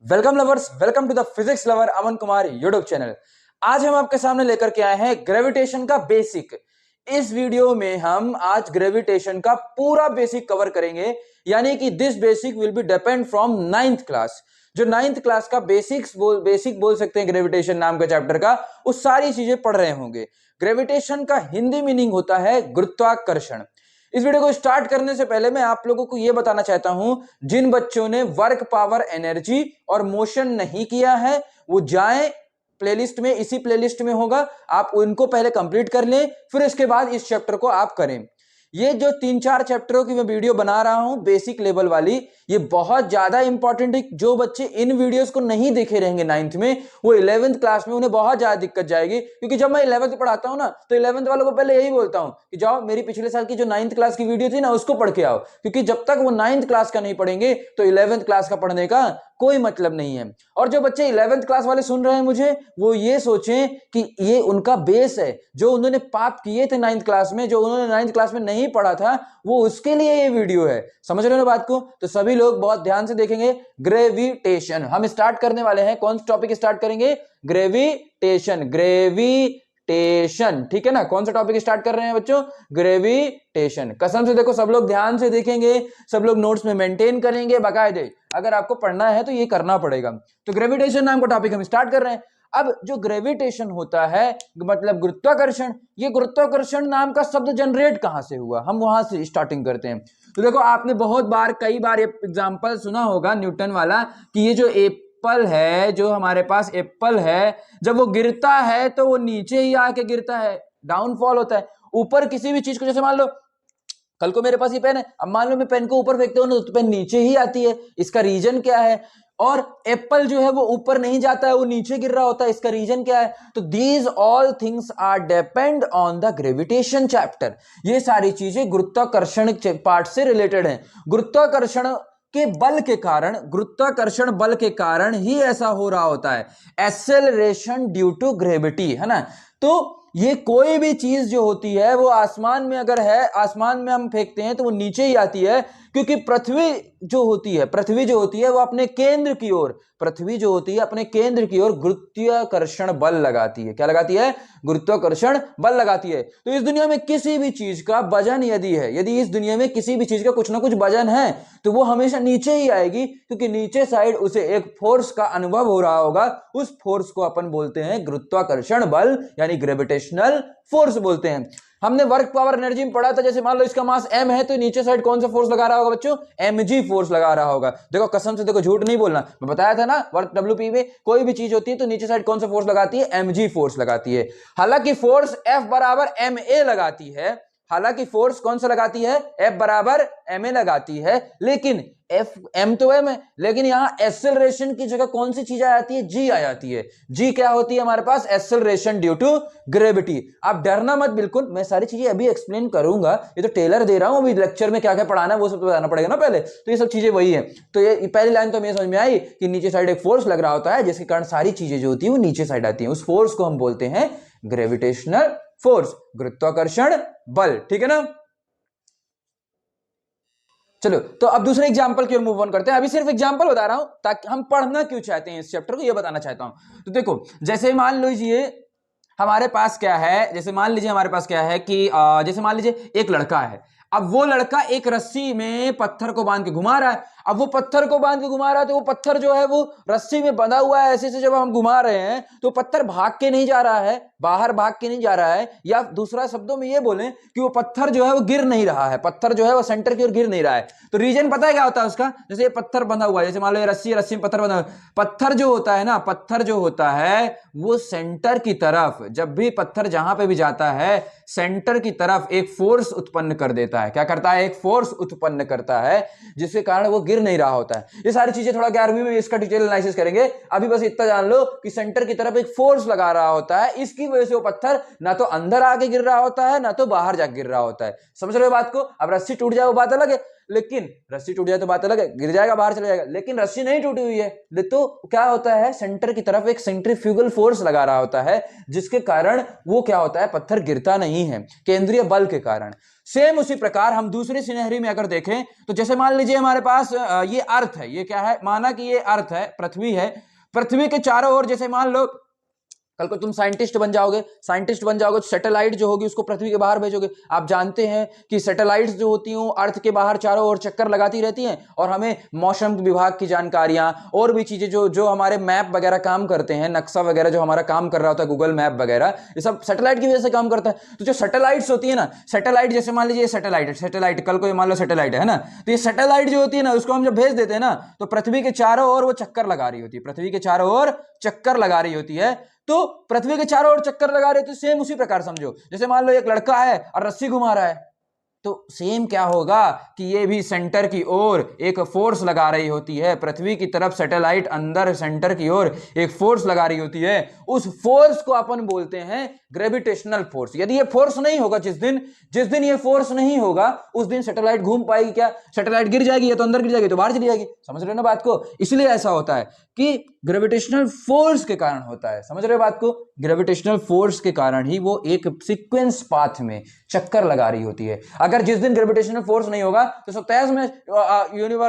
Welcome lovers, welcome to the physics lover Aman Kumar YouTube channel. आज हम आपके सामने लेकर के आए हैं ग्रेविटेशन का बेसिक। इस वीडियो में हम आज ग्रेविटेशन का पूरा बेसिक कवर करेंगे, यानी कि this basic will be depend from 9th class. जो 9th क्लास का बेसिक बोल सकते हैं ग्रेविटेशन नाम का चैप्टर का, वो सारी चीजें पढ़ रहे होंगे। ग्रेविटेशन का हिंदी मीनिंग होता है गुरुत्वाकर्षण। इस वीडियो को स्टार्ट करने से पहले मैं आप लोगों को यह बताना चाहता हूं, जिन बच्चों ने वर्क, पावर, एनर्जी और मोशन नहीं किया है वो जाएं प्लेलिस्ट में, इसी प्लेलिस्ट में होगा, आप उनको पहले कंप्लीट कर लें, फिर इसके बाद इस चैप्टर को आप करें। ये जो 3-4 चैप्टरों की मैं वीडियो बना रहा हूं बेसिक लेवल वाली, ये बहुत ज्यादा इंपॉर्टेंट है। जो बच्चे इन वीडियोस को नहीं देखे रहेंगे 9th में, वो 11th क्लास में उन्हें बहुत ज्यादा दिक्कत जाएगी। क्योंकि जब मैं 11th पढ़ाता हूं ना, तो 11th वालों को पहले यही बोलता हूं कि जाओ मेरी पिछले साल की जो 9th क्लास की वीडियो थी ना, उसको पढ़ के आओ। क्योंकि जब तक वो 9th क्लास का नहीं पढ़ेंगे तो 11th क्लास का पढ़ने का कोई मतलब नहीं है। और जो बच्चे 11th क्लास वाले सुन रहे हैं मुझे, वो ये सोचें कि ये उनका बेस है। जो उन्होंने पाप किए थे 9th क्लास में, जो उन्होंने 9th क्लास में नहीं पढ़ा था, वो उसके लिए ये वीडियो है। समझ रहे हो बात को? तो सभी लोग बहुत ध्यान से देखेंगे। ग्रेविटेशन हम स्टार्ट करने वाले हैं। कौन सा टॉपिक स्टार्ट करेंगे? ग्रेविटेशन। ग्रेविटेशन, ठीक है ना? कौन सा टॉपिक स्टार्ट कर रहे हैं बच्चों? ग्रेविटेशन। कसम से देखो, सब लोग ध्यान से देखेंगे, सब लोग नोट्स में मेंटेन करेंगे बाकायदे। अगर आपको पढ़ना है तो ये करना पड़ेगा। तो ग्रेविटेशन नाम का टॉपिक हम स्टार्ट कर रहे हैं। अब जो ग्रेविटेशन होता है, मतलब गुरुत्वाकर्षण, ये गुरुत्वाकर्षण नाम का शब्द जनरेट कहां से हुआ, हम वहां से स्टार्टिंग करते हैं। तो देखो, आपने बहुत बार, कई बार एग्जांपल सुना होगा न्यूटन वाला, कि ये जो एप्पल है, जो हमारे पास एप्पल है, जब वो गिरता है तो वो नीचे ही आके गिरता है, डाउनफॉल होता है। ऊपर किसी भी चीज को, जैसे मान लो कल को मेरे पास ये पेन है, अब मान लो मैं पेन को ऊपर फेंकता हूं ना, तो पेन नीचे ही आती है। इसका रीजन क्या है? और एप्पल जो है वो ऊपर नहीं जाता है, वो नीचे गिर रहा होता है। इसका रीजन क्या है? तो these all things are depend on the gravitation chapter. ये सारी चीजें गुरुत्वाकर्षण पार्ट से रिलेटेड हैं। गुरुत्वाकर्षण के बल के कारण, गुरुत्वाकर्षण बल के कारण ही ऐसा हो रहा होता है, एक्सेलरेशन ड्यू टू ग्रेविटी, है ना? तो ये कोई भी चीज जो होती है वो आसमान में अगर है, आसमान में हम फेंकते हैं तो वो नीचे ही आती है। क्योंकि पृथ्वी जो होती है वो अपने केंद्र की ओर, पृथ्वी जो होती है अपने केंद्र की ओर गुरुत्वाकर्षण बल लगाती है। क्या लगाती है? गुरुत्वाकर्षण बल लगाती है। तो इस दुनिया में किसी भी चीज का वजन यदि इस दुनिया में किसी भी चीज का कुछ ना कुछ वजन है, तो वो हमेशा नीचे ही आएगी। क्योंकि नीचे साइड उसे एक फोर्स का अनुभव हो रहा होगा। उस फोर्स को अपन बोलते हैं गुरुत्वाकर्षण बल, यानी ग्रेविटेशनल फोर्स बोलते हैं। हमने वर्क, पावर, एनर्जी में पढ़ा था। जैसे मान लो इसका मास m है, तो नीचे साइड कौन सा फोर्स लगा रहा होगा बच्चों? mg फोर्स लगा रहा होगा। देखो, कसम से देखो, झूठ नहीं बोलना। मैं बताया था ना, वर्क WP में कोई भी चीज होती है तो नीचे साइड कौन सा फोर्स लगाती है? mg फोर्स लगाती है। हालांकि फोर्स F बराबर ma लगाती है, हालांकि फोर्स कौन सा लगाती है? F बराबर ma लगाती है। लेकिन m तो m है, लेकिन यहां एक्सेलरेशन की जगह कौन सी चीज आ जाती है? g आ जाती है। g क्या होती है हमारे पास? Acceleration due to gravity. आप डरना मत, बिल्कुल मैं सारी चीजें अभी एक्सप्लेन करूंगा। ये तो टेलर दे रहा हूं, अभी लेक्चर में क्या क्या पढ़ाना है वो सब तो बताना पड़ेगा ना पहले। तो ये सब चीजें वही है। तो ये पहली लाइन तो मेरे समझ में आई कि नीचे साइड एक फोर्स लग रहा होता है, जिसके कारण सारी चीजें जो होती है वो नीचे साइड आती है। उस फोर्स को हम बोलते हैं ग्रेविटेशनल फोर्स, गुरुत्वाकर्षण बल, ठीक है ना? चलो, तो अब दूसरे एग्जांपल की ओर मूव ऑन करते हैं। अभी सिर्फ एग्जांपल बता रहा हूं ताकि हम पढ़ना क्यों चाहते हैं इस चैप्टर को, ये बताना चाहता हूं। तो देखो, जैसे मान लीजिए हमारे पास क्या है, जैसे मान लीजिए हमारे पास क्या है कि जैसे मान लीजिए एक लड़का है। अब वो लड़का एक रस्सी में पत्थर को बांध के घुमा रहा है। अब वो पत्थर को बांध के घुमा रहा है, तो वो पत्थर जो है वो रस्सी में बंधा हुआ है। ऐसे से जब हम घुमा रहे हैं तो पत्थर भाग के नहीं जा रहा है, बाहर भाग के नहीं जा रहा है। या दूसरा शब्दों में ये बोलें कि वो पत्थर जो है वो गिर नहीं रहा है, पत्थर जो है वो सेंटर की ओर गिर नहीं रहा है। तो रीजन पता है क्या होता है उसका? जैसे ये पत्थर बंधा हुआ है, जैसे मान लो ये रस्सी है, रस्सी में पत्थर बंधा हुआ है। पत्थर जो होता है ना, पत्थर जो होता है वो सेंटर की तरफ, जब भी पत्थर जहां पे भी जाता है, सेंटर की तरफ एक फोर्स उत्पन्न कर देता है। क्या करता है? एक फोर्स उत्पन्न करता है, जिसके कारण वो गिर नहीं रहा होता है। ये सारी चीजें थोड़ा 11वीं में इसका डिटेल एनालिसिस करेंगे। अभी बस इतना जान लो कि सेंटर की तरफ एक फोर्स लगा रहा होता है। इसकी वजह से वो पत्थर ना तो अंदर आके गिर रहा होता है, ना तो बाहर जाके गिर रहा होता है। समझ रहे हो बात को? अब रस्सी टूट जाए वो बात अलग है, लेकिन रस्सी टूट जाए तो बात अलग है, गिर जाएगा बाहर चला जाएगा, लेकिन रस्सी नहीं टूटी हुई है तो क्या होता है, सेंटर की तरफ एक सेंट्रीफ्यूगल फोर्स लगा रहा होता है, जिसके कारण वो क्या होता है, पत्थर गिरता नहीं है, केंद्रीय बल के कारण। सेम उसी प्रकार हम दूसरी सिनेरियो में अगर देखें तो जैसे मान लीजिए हमारे पास ये अर्थ है, ये क्या है, माना कि ये अर्थ है, पृथ्वी है, पृथ्वी के चारों ओर जैसे मान लो कल को तुम साइंटिस्ट बन जाओगे तो सैटेलाइट जो होगी उसको पृथ्वी के बाहर भेजोगे। आप जानते हैं कि सैटेलाइट्स जो होती हैं अर्थ के बाहर चारों ओर चक्कर लगाती रहती हैं और हमें मौसम विभाग की जानकारियां और भी चीजें जो हमारे मैप वगैरह काम करते हैं, नक्शा वगैरह जो हमारा काम कर रहा होता है, गूगल मैप वगैरह, ये सब सैटेलाइट की वजह से काम करता है। तो जो सैटेलाइट्स होती है ना, सैटेलाइट जैसे मान लीजिए सैटेलाइट कल को मान लो सैटेलाइट है ना, तो ये सैटेलाइट जो होती है ना, उसको हम जब भेज देते हैं ना तो पृथ्वी के चारों ओर वो चक्कर लगा रही होती है, पृथ्वी के चारों ओर चक्कर लगा रही होती है। तो पृथ्वी के चारों ओर चक्कर लगा रहे, तो सेम उसी प्रकार समझो, जैसे मान लो एक लड़का है और रस्सी घुमा रहा है, तो सेम क्या होगा कि ये भी सेंटर की ओर एक फोर्स लगा रही होती है, पृथ्वी की तरफ सैटेलाइट अंदर सेंटर की ओर एक फोर्स लगा रही होती है। उस फोर्स को अपन बोलते हैं ग्रेविटेशनल फोर्स। यदि ये फोर्स नहीं होगा, जिस दिन ये फोर्स नहीं होगा उस दिन सैटेलाइट घूम पाएगी क्या? सैटेलाइट गिर जाएगी, या तो अंदर गिर जाएगी तो बाहर चली जाएगी। समझ रहे हो ना बात को? इसलिए ऐसा होता है कि ग्रेविटेशनल फोर्स के कारण होता है। समझ रहे हो बात को? ग्रेविटेशनल फोर्स के कारण ही वो एक सीक्वेंस पाथ में चक्कर लगा रही होती है। अगर जिस दिन ग्रेविटेशनल फोर्स नहीं होगा तो सब तहस में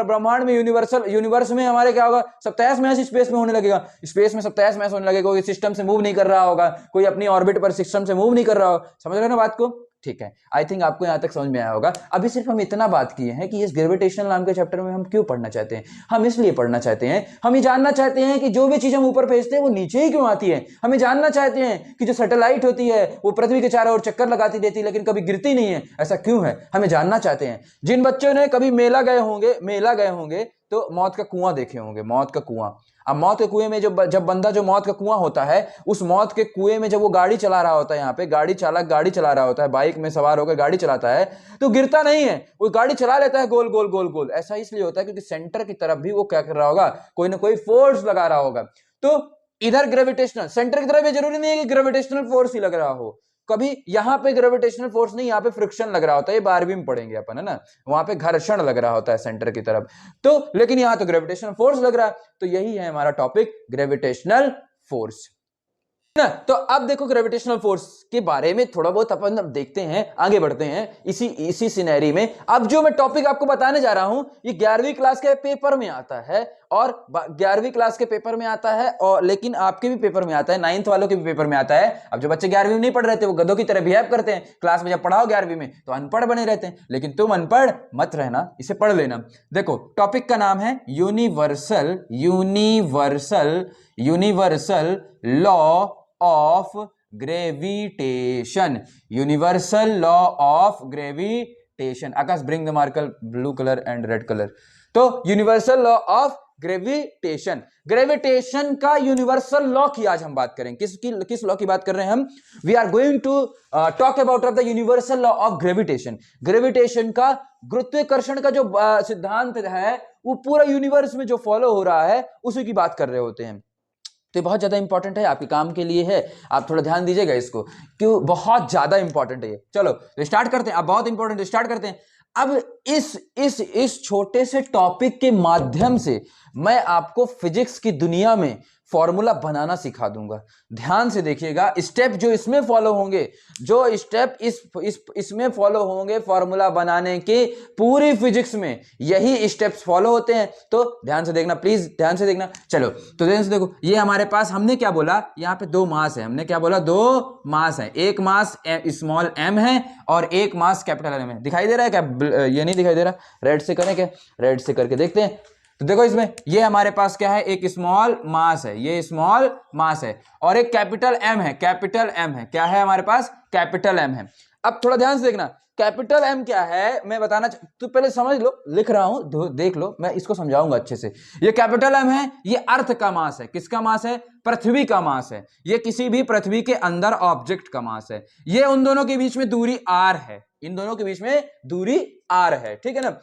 ब्रह्मांड में यूनिवर्स में हमारे क्या होगा, सब तहस में स्पेस में होने लगेगा, स्पेस में सब तहस में होने लगेगा, कोई सिस्टम से मूव नहीं कर रहा होगा, कोई अपनी ऑर्बिट पर सिस्टम से मूव नहीं कर रहा होगा। समझ रहे हो ना बात को? ठीक है, आई थिंक आपको यहां तक समझ में आया होगा। अभी सिर्फ हम इतना बात किए हैं कि इस ग्रेविटेशनल नाम के चैप्टर में हम क्यों पढ़ना चाहते हैं। हम इसलिए पढ़ना चाहते हैं, हम ये जानना चाहते हैं कि जो भी चीज हम ऊपर भेजते हैं वो नीचे ही क्यों आती है। हमें जानना चाहते हैं कि जो सैटेलाइट होती है वो पृथ्वी के चारों ओर चक्कर लगाती रहती है लेकिन कभी गिरती नहीं है, ऐसा क्यों है, हमें जानना चाहते हैं। जिन बच्चों ने कभी मेला गए होंगे तो मौत का कुआं देखे होंगे, मौत का कुआं। अब मौत के कुएं में जब बंदा जो मौत का कुआं होता है, उस मौत के कुएं में जब वो गाड़ी चला रहा होता है, यहाँ पे गाड़ी चालक गाड़ी चला रहा होता है, बाइक में सवार होकर गाड़ी चलाता है, तो गिरता नहीं है, वो गाड़ी चला लेता है गोल गोल गोल गोल। ऐसा इसलिए होता है क्योंकि सेंटर की तरफ भी वो क्या कर रहा होगा, कोई ना कोई फोर्स लगा रहा होगा। तो इधर ग्रेविटेशनल सेंटर की तरफ ये जरूरी नहीं है कि ग्रेविटेशनल फोर्स ही लग रहा हो, कभी यहां पे ग्रेविटेशनल फोर्स नहीं, यहां पे फ्रिक्शन लग रहा होता है, ये 12वीं में पढ़ेंगे अपन, है ना, वहां पे घर्षण लग रहा होता है सेंटर की तरफ। तो लेकिन यहां तो ग्रेविटेशनल फोर्स लग रहा है। तो यही है हमारा टॉपिक, ग्रेविटेशनल फोर्स ना। तो अब देखो ग्रेविटेशनल फोर्स के बारे में थोड़ा बहुत अपन देखते हैं, आगे बढ़ते हैं इसी सिनेरी में। अब जो मैं टॉपिक आपको बताने जा रहा हूं ये 11वीं क्लास के पेपर में आता है, और 11वीं क्लास के पेपर में आता है, और लेकिन आपके भी पेपर में आता है, 9th वालों के भी पेपर में आता है। अब जो बच्चे 11वीं में नहीं पढ़ रहे थे वो गधों की तरह बिहेव करते हैं, क्लास में जब पढ़ाओ 11वीं में तो अनपढ़ बने रहते हैं, लेकिन तुम अनपढ़ मत रहना, इसे पढ़ लेना। देखो टॉपिक का नाम है universal law of gravitation. Universal law of gravitation. Akash bring the marker, blue colour and red colour. तो universal law of gravitation, gravitation का यूनिवर्सल लॉ की आज हम बात करें। किस लॉ की बात कर रहे हैं हम? We are going to talk about the universal law of gravitation. Gravitation का, गुरुत्वाकर्षण का जो सिद्धांत है वो पूरा यूनिवर्स में जो फॉलो हो रहा है उसी की बात कर रहे होते हैं। तो बहुत ज्यादा इंपॉर्टेंट है, आपके काम के लिए है, आप थोड़ा ध्यान दीजिएगा इसको, क्यों बहुत ज्यादा इंपॉर्टेंट है ये। चलो तो स्टार्ट करते हैं, अब बहुत इंपॉर्टेंट, स्टार्ट करते हैं। अब इस छोटे से टॉपिक के माध्यम से मैं आपको फिजिक्स की दुनिया में फॉर्मूला बनाना सिखा दूंगा। ध्यान से देखिएगा, स्टेप जो इसमें फॉलो होंगे, जो स्टेप इसमें फॉलो होंगे फॉर्मूला बनाने के, पूरी फिजिक्स में यही स्टेप्स फॉलो होते हैं। तो ध्यान से देखना, प्लीज ध्यान से देखना। चलो तो ध्यान से देखो, ये हमारे पास हमने क्या बोला, यहाँ पे 2 मास है, हमने क्या बोला, 2 मास है। एक मास स्मॉल m है और एक मास कैपिटल M है। दिखाई दे रहा है क्या? ये नहीं दिखाई दे रहा, रेड से करें क्या? रेड से करके देखते हैं। तो देखो इसमें ये हमारे पास क्या है, एक स्मॉल मास है, ये स्मॉल मास है, और एक कैपिटल M है, कैपिटल M है। क्या है हमारे पास? कैपिटल M है। अब थोड़ा ध्यान से देखना, कैपिटल M क्या है मैं बताना, तो पहले समझ लो, लिख रहा हूं, देख लो, मैं इसको समझाऊंगा अच्छे से। ये कैपिटल M है, ये अर्थ का मास है। किसका मास है? पृथ्वी का मास है। ये किसी भी पृथ्वी के अंदर ऑब्जेक्ट का मास है। ये उन दोनों के बीच में दूरी r है, इन दोनों के बीच में दूरी r है, ठीक है ना।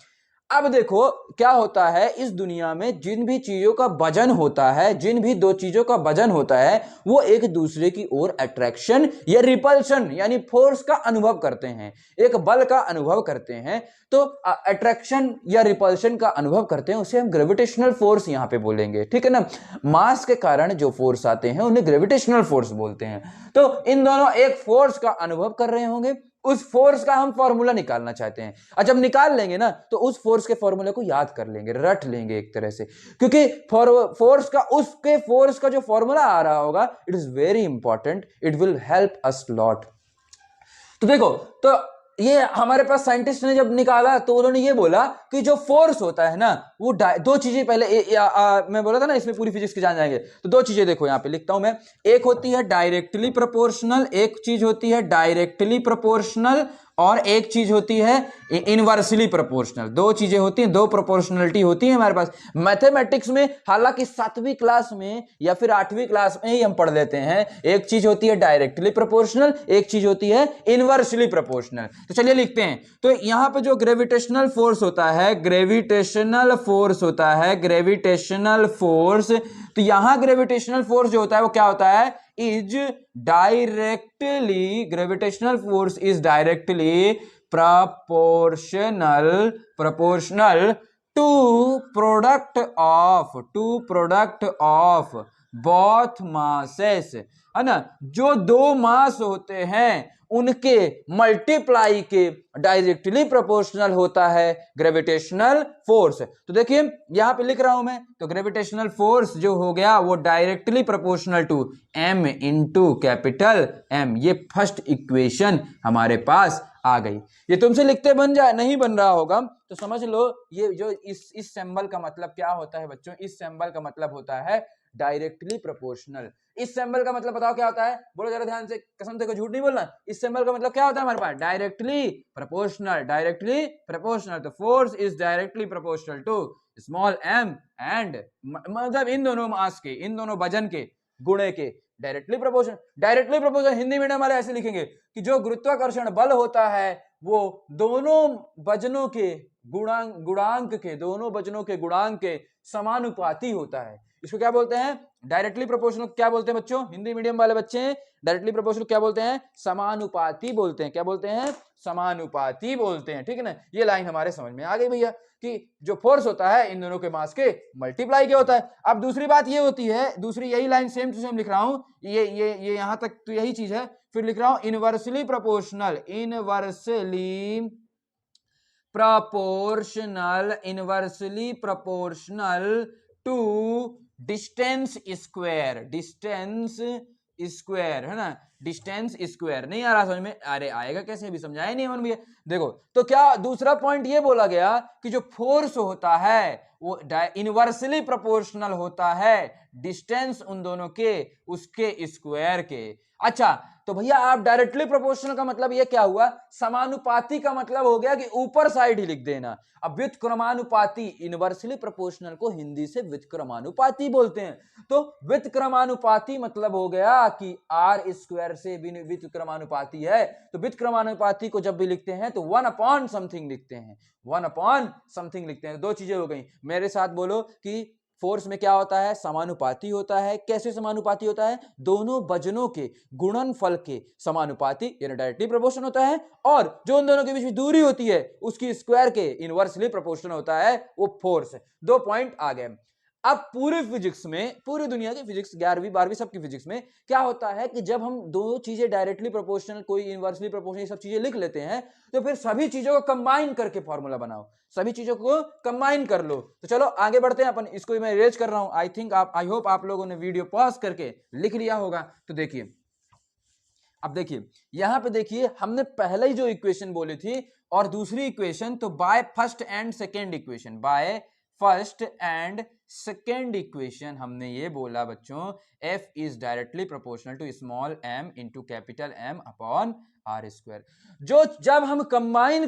अब देखो क्या होता है इस दुनिया में, जिन भी चीजों का वजन होता है, जिन भी दो चीजों का वजन होता है, वो एक दूसरे की ओर अट्रैक्शन या रिपल्शन यानी फोर्स का अनुभव करते हैं, एक बल का अनुभव करते हैं। तो अट्रैक्शन या रिपल्शन का अनुभव करते हैं, उसे हम ग्रेविटेशनल फोर्स यहां पे बोलेंगे, ठीक है ना। मास के कारण जो फोर्स आते हैं उन्हें ग्रेविटेशनल फोर्स बोलते हैं। तो इन दोनों एक फोर्स का अनुभव कर रहे होंगे, उस फोर्स का हम फॉर्मूला निकालना चाहते हैं। और जब निकाल लेंगे ना तो उस फोर्स के फॉर्मूले को याद कर लेंगे, रट लेंगे एक तरह से, क्योंकि फोर्स का, उसके फोर्स का जो फॉर्मूला आ रहा होगा, it is very important, it will help us lot. तो देखो, तो ये हमारे पास साइंटिस्ट ने जब निकाला तो उन्होंने ये बोला कि जो फोर्स होता है ना वो दो चीजें, पहले मैं बोला था ना इसमें पूरी फिजिक्स की जान जाएंगे, तो दो चीजें देखो यहां पे लिखता हूं मैं। एक होती है डायरेक्टली प्रोपोर्शनल, एक चीज होती है डायरेक्टली प्रोपोर्शनल, और एक चीज होती है इनवर्सली प्रोपोर्शनल। दो चीजें होती हैं, दो प्रोपोर्शनलिटी होती है हमारे पास मैथमेटिक्स में। हालांकि 7वीं क्लास में या फिर 8वीं क्लास में ही हम पढ़ लेते हैं, एक चीज होती है डायरेक्टली प्रोपोर्शनल, एक चीज होती है इनवर्सली प्रोपोर्शनल। तो चलिए लिखते हैं। तो यहां पे जो ग्रेविटेशनल फोर्स होता है, ग्रेविटेशनल फोर्स होता है, ग्रेविटेशनल फोर्स, तो यहां ग्रेविटेशनल फोर्स जो होता है वो क्या होता है, is directly, gravitational force is directly proportional to product of both masses, है ना। जो दो मास होते हैं उनके मल्टीप्लाई के डायरेक्टली प्रोपोर्शनल होता है ग्रेविटेशनल फोर्स। तो देखिए यहां पे लिख रहा हूं मैं, तो ग्रेविटेशनल फोर्स जो हो गया वो directly proportional to m into capital M। ये फर्स्ट इक्वेशन हमारे पास आ गई। ये तुमसे लिखते नहीं बन रहा होगा तो समझ लो, ये जो इस सिंबल का मतलब क्या होता है बच्चों, इस सिंबल का मतलब होता है डायरेक्टली प्रोपोर्शनल। इस सिंबल का मतलब बताओ क्या होता है, बोलो जरा ध्यान से, कसम से, कोई झूठ नहीं बोलना। इस सिंबल का मतलब क्या होता है हमारे पास, डायरेक्टली प्रोपोर्शनल, डायरेक्टली प्रोपोर्शनल। तो force is directly proportional to small m and, मतलब इन दोनों मास के, इन दोनों वजन के गुणे के directly proportional. Directly proportional Hindi medium वाले ऐसे लिखेंगे कि जो गुरुत्वाकर्षण बल होता है वो दोनों वजनों के गुणांक के, दोनों वजनों के गुणांक के समानुपाती होता है। इसको क्या बोलते हैं, डायरेक्टली प्रोपोर्शनल। क्या बोलते हैं बच्चों, हिंदी मीडियम वाले बच्चे हैं, डायरेक्टली प्रोपोर्शनल क्या बोलते हैं, समानुपाती बोलते हैं। क्या बोलते हैं, समानुपाती बोलते हैं, ठीक है ना। ये लाइन हमारे समझ में आ गई भैया कि जो फोर्स होता है इन दोनों के मास के मल्टीप्लाई के होता है। अब दूसरी बात ये होती है, दूसरी यही लाइन सेम टू सेम लिख रहा हूं, ये यहां तक तो यही चीज है, फिर लिख रहा हूं inversely proportional, inversely proportional, inversely proportional to distance square, distance square, है ना, डिस्टेंस स्क्वायर। नहीं आ रहा समझ में, अरे आएगा कैसे, अभी समझाया नहीं हमने भैया। देखो तो क्या दूसरा पॉइंट ये बोला गया कि जो फोर्स होता है वो इनवर्सली प्रोपोर्शनल होता है डिस्टेंस उन दोनों के, उसके स्क्वायर के। अच्छा तो भैया आप डायरेक्टली प्रोपोर्शनल का मतलब ये क्या हुआ, समानुपाती का मतलब हो गया कि ऊपर साइड ही लिख देना। अब व्युत्क्रमानुपाती, इनवर्सली प्रोपोर्शनल को हिंदी से व्युत्क्रमानुपाती बोलते हैं। तो व्युत्क्रमानुपाती मतलब हो गया कि आर स्क्वायर से व्युत्क्रमानुपाती है। तो व्युत्क्रमानुपाती को जब भी लिखते हैं तो 1 अपॉन समथिंग लिखते हैं, 1 अपॉन समथिंग लिखते हैं। दो चीजें हो गई, मेरे साथ बोलो कि फोर्स में क्या होता है, समानुपाती होता है। कैसे समानुपाती होता है, दोनों वजनों के गुणनफल के समानुपाती यानी डायरेक्टली प्रोपोर्शनल होता है, और जो उन दोनों के बीच में दूरी होती है उसकी स्क्वायर के इनवर्सली प्रोपोर्शनल होता है वो फोर्स है। 2 पॉइंट आ गए। अब पूरी फिजिक्स में, पूरी दुनिया की फिजिक्स 11वीं 12वीं सबकी फिजिक्स में क्या होता है कि जब हम दो चीजें डायरेक्टली प्रोपोर्शनल, कोई इनवर्सली प्रोपोर्शनल, सब चीजें लिख लेते हैं तो फिर सभी चीजों को कंबाइन करके फॉर्मूला बनाओ, सभी चीजों को कंबाइन कर लो। तो चलो आगे बढ़ते हैं अपन, इसको मैं इरेज कर रहा हूं। आई थिंक आई होप आप लोगों ने वीडियो पॉज करके लिख लिया होगा। तो देखिए, अब देखिए यहां पे देखिए, हमने पहले ही जो इक्वेशन बोली थी और दूसरी इक्वेशन, तो by first and second equation, by first and second equation हमने ये बोला बच्चों, F is directly proportional to small m into capital M upon R square. जो जब हम कंबाइन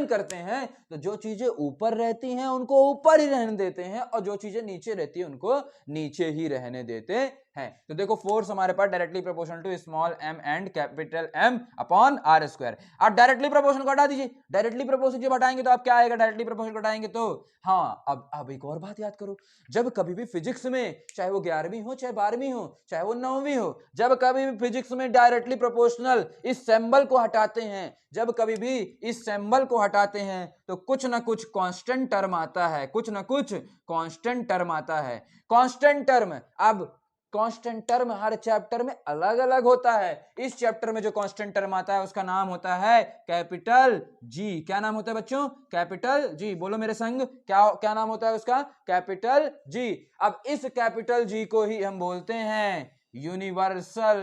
करते हैं तो जो चीजें ऊपर रहती हैं उनको ऊपर ही रहने देते हैं और जो चीजें नीचे रहती हैं उनको नीचे ही रहने देते हैं। तो देखो फोर्स हमारे पास directly proportional to small m and capital M upon R square. आप डायरेक्टली प्रोपोर्शनल को हटा दीजिए, डायरेक्टली प्रोपोर्शनल जब हटाएंगे तो आप क्या आएगा, डायरेक्टली प्रोपोर्शनल को हटाएंगे तो हाँ। अब एक और बात याद करो, जब कभी भी फिजिक्स में, चाहे वो 11वीं हो चाहे 12वीं हो चाहे वो 9वीं हो, जब कभी भी फिजिक्स में डायरेक्टली प्रोपोर्शनल इस सिंबल को हटाते हैं, जब कभी भी इस सिंबल को हटाते हैं तो कुछ ना कुछ कांस्टेंट टर्म आता है, कुछ ना कुछ कांस्टेंट टर्म आता है। कांस्टेंट टर्म, अब कांस्टेंट टर्म हर चैप्टर में अलग अलग होता है। इस चैप्टर में जो कांस्टेंट टर्म आता है उसका नाम होता है कैपिटल जी। क्या नाम होता है बच्चों, कैपिटल जी। बोलो मेरे संग, क्या क्या नाम होता है उसका, कैपिटल जी। अब इस कैपिटल जी को ही हम बोलते हैं यूनिवर्सल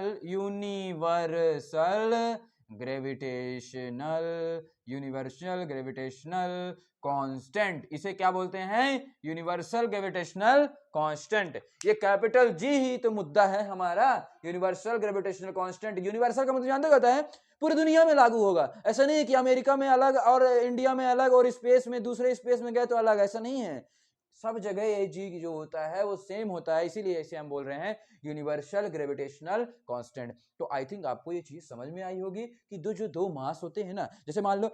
ग्रेविटेशनल कांस्टेंट। इसे क्या बोलते हैं, यूनिवर्सल ग्रेविटेशनल कांस्टेंट। ये कैपिटल जी ही तो मुद्दा है हमारा, यूनिवर्सल ग्रेविटेशनल कांस्टेंट। यूनिवर्सल का मतलब जानते होता है पूरी दुनिया में लागू होगा। ऐसा नहीं है कि अमेरिका में अलग और इंडिया में अलग और स्पेस में, दूसरे स्पेस में गए तो अलग, ऐसा नहीं है। सब जगह ये जी जो होता है वो सेम होता है, इसीलिए इसे हम बोल रहे हैं यूनिवर्सल ग्रेविटेशनल कांस्टेंट। तो आई थिंक आपको ये चीज समझ में आई होगी कि जो दो मास होते हैं ना, जैसे मान लो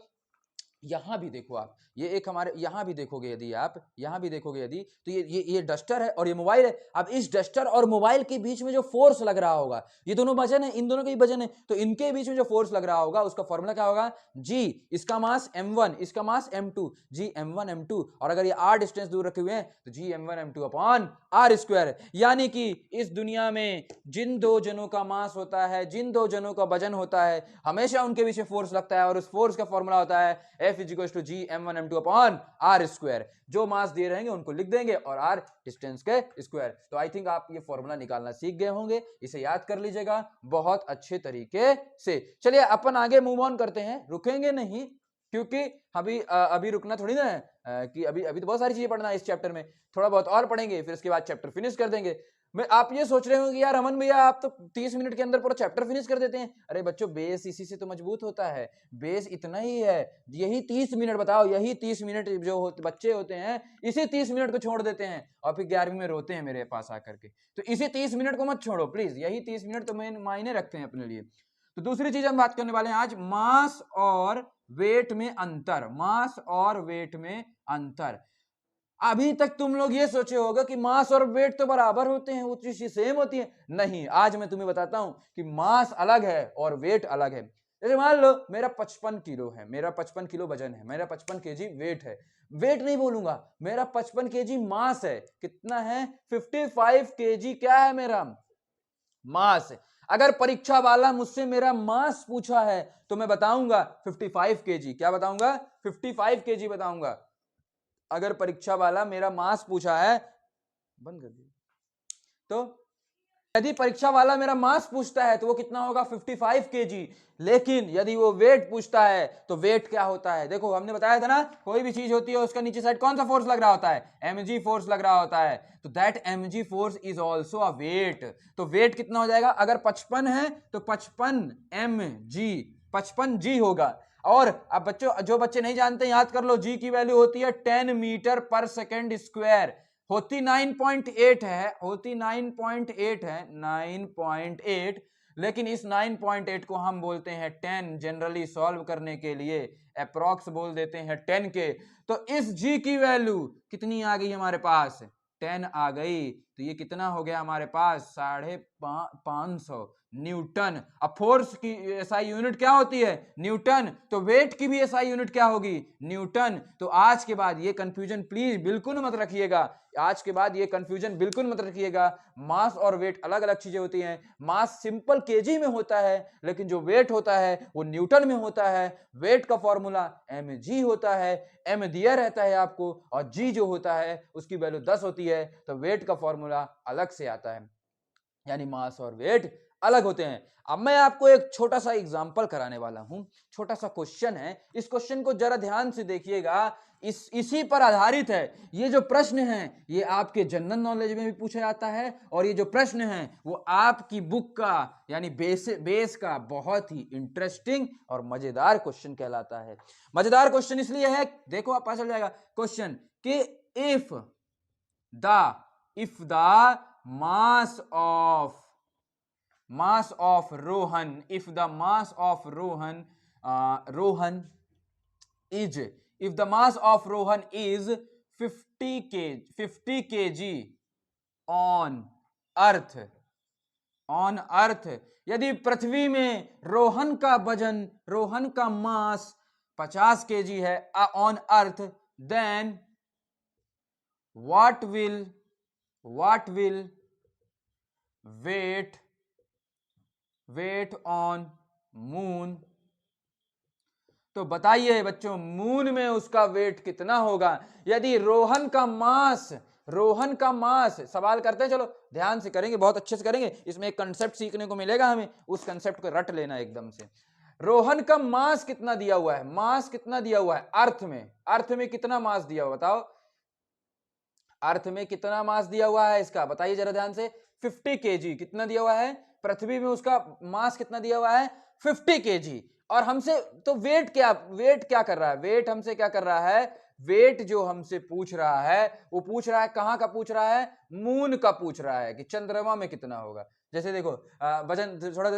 यहां भी देखो आप, ये एक हमारे यहां भी देखोगे यदि आप यहां भी देखोगे यदि, तो ये डस्टर है और ये मोबाइल है। अब इस डस्टर और मोबाइल के बीच में जो फोर्स लग रहा होगा, ये दोनों वजन है, इन दोनों के ही वजन है, तो इनके बीच में जो फोर्स लग रहा होगा उसका फॉर्मूला क्या होगा, जी। इसका मास m1, इसका मास m2, जी m1 m2। और अगर ये r डिस्टेंस दूर रखे हुए हैं तो जी m1 m2 upon R square. यानी कि इस दुनिया में जिन दो जनों का मास होता है, जिन दो जनों का वजन होता है, हमेशा उनके बीच में फोर्स लगता है और उस फोर्स का फॉर्मूला होता है F is equal to G m1 m2 upon R square. जो मास दिए रहेंगे उनको लिख देंगे और आर डिस्टेंस के स्क्वायर। तो आई थिंक आप ये फॉर्मूला निकालना सीख गए होंगे, इसे याद कर लीजिएगा बहुत अच्छे तरीके से। चलिए अपन आगे मूव ऑन करते हैं, रुकेंगे नहीं क्योंकि अभी रुकना थोड़ी ना है कि अभी अभी तो बहुत सारी चीजें पढ़ना है इस चैप्टर में, थोड़ा बहुत और पढ़ेंगे फिर इसके बाद चैप्टर फिनिश कर देंगे। मैं आप ये सोच रहे हो कि यार अमन भैया आप तो 30 मिनट के अंदर पूरा चैप्टर फिनिश कर देते हैं। अरे बच्चों बेस इसी से तो मजबूत होता है, बेस इतना ही है, यही 30 मिनट बताओ, यही 30 मिनट जो बच्चे होते हैं इसी 30 मिनट को छोड़ देते हैं और फिर 11वीं में रोते हैं मेरे पास आकर के। तो इसी 30 मिनट को मत छोड़ो प्लीज, यही 30 मिनट तो मायने रखते हैं अपने लिए। तो दूसरी चीज हम बात करने वाले हैं आज, मास और वेट में अंतर। मास और वेट में अंतर। अभी तक तुम लोग ये सोचे होगा कि मास और वेट तो बराबर होते हैं, वो चीज सेम होती है। नहीं, आज मैं तुम्हें बताता हूं कि मास अलग है और वेट अलग है। जैसे मान लो मेरा 55 किलो है, मेरा 55 किलो वजन है, मेरा 55 केजी वेट है। वेट नहीं बोलूंगा, मेरा 55 केजी मास है। कितना है, 55 केजी क्या है मेरा मास। अगर परीक्षा वाला मुझसे मेरा मास पूछा है तो मैं बताऊंगा 55 केजी। क्या बताऊंगा, 55 केजी बताऊंगा। अगर परीक्षा वाला मेरा मास पूछा है, बंद कर दिया, तो यदि परीक्षा वाला मेरा मास पूछता है तो वो कितना होगा, 55 केजी। लेकिन यदि वो वेट पूछता है तो वेट क्या होता है, देखो हमने बताया था ना, कोई भी चीज होती है उसका नीचे साइड कौन सा फोर्स लग रहा होता है, mg फोर्स लग रहा होता है। तो that mg force is also a weight. तो वेट कितना हो जाएगा, अगर 55 है तो 55 55 जी होगा। और अब बच्चों, जो बच्चे नहीं जानते याद कर लो, जी की वैल्यू होती है 10 मीटर पर सेकेंड स्क्वायर। होती 9.8 है, होती 9.8 है, 9.8। लेकिन इस 9.8 को हम बोलते हैं 10, जनरली सॉल्व करने के लिए अप्रॉक्स बोल देते हैं 10 के। तो इस जी की वैल्यू कितनी आ गई हमारे पास, 10 आ गई। तो ये कितना हो गया हमारे पास, 550 न्यूटन। अब फोर्स की एसआई यूनिट क्या होती है, न्यूटन। तो वेट की भी एसआई यूनिट क्या होगी, न्यूटन। तो आज के बाद ये कंफ्यूजन प्लीज बिल्कुल मत रखिएगा, आज के बाद ये कंफ्यूजन बिल्कुल मत रखिएगा। मास और वेट अलग अलग चीजें होती हैं। मास सिंपल केजी में होता है, लेकिन जो वेट होता है वो न्यूटन में होता है। वेट का फॉर्मूला mg होता है, m दिया रहता है आपको, और g जो होता है उसकी वैल्यू 10 होती है। तो वेट का फॉर्मूला अलग से आता है, यानी मास और वेट अलग होते हैं। अब मैं आपको एक छोटा सा एग्जांपल कराने वाला हूं, छोटा सा क्वेश्चन है, इस क्वेश्चन को जरा ध्यान से देखिएगा, इसी पर आधारित है। ये जो प्रश्न है ये आपके जनरल नॉलेज में भी पूछा जाता है, और ये जो प्रश्न है वो आपकी बुक का यानी बेस का बहुत ही इंटरेस्टिंग और मजेदार क्वेश्चन कहलाता है। मजेदार क्वेश्चन इसलिए है, देखो आप पता चल जाएगा क्वेश्चन कि if the mass of Rohan, if the mass of Rohan is 50 kg on earth, यदि पृथ्वी में रोहन का मास 50 kg है on earth, then what will weight on moon. तो बताइए बच्चों, मून में उसका वेट कितना होगा यदि रोहन का मास सवाल करते हैं, चलो ध्यान से करेंगे, बहुत अच्छे से करेंगे, इसमें एक कंसेप्ट सीखने को मिलेगा हमें, उस कंसेप्ट को रट लेना एकदम से। रोहन का मास कितना दिया हुआ है, अर्थ में कितना मास दिया हुआ, बताओ अर्थ में कितना मास दिया हुआ है इसका, बताइए जरा ध्यान से। 50 kg कितना दिया हुआ है, पृथ्वी में उसका मास कितना दिया हुआ है, 50 kg। और हमसे तो वेट क्या कर रहा है, वेट जो हमसे पूछ रहा है वो पूछ रहा है कहां का, पूछ रहा है मून का, पूछ रहा है कि चंद्रमा में कितना होगा। जैसे देखो वजन थोड़ा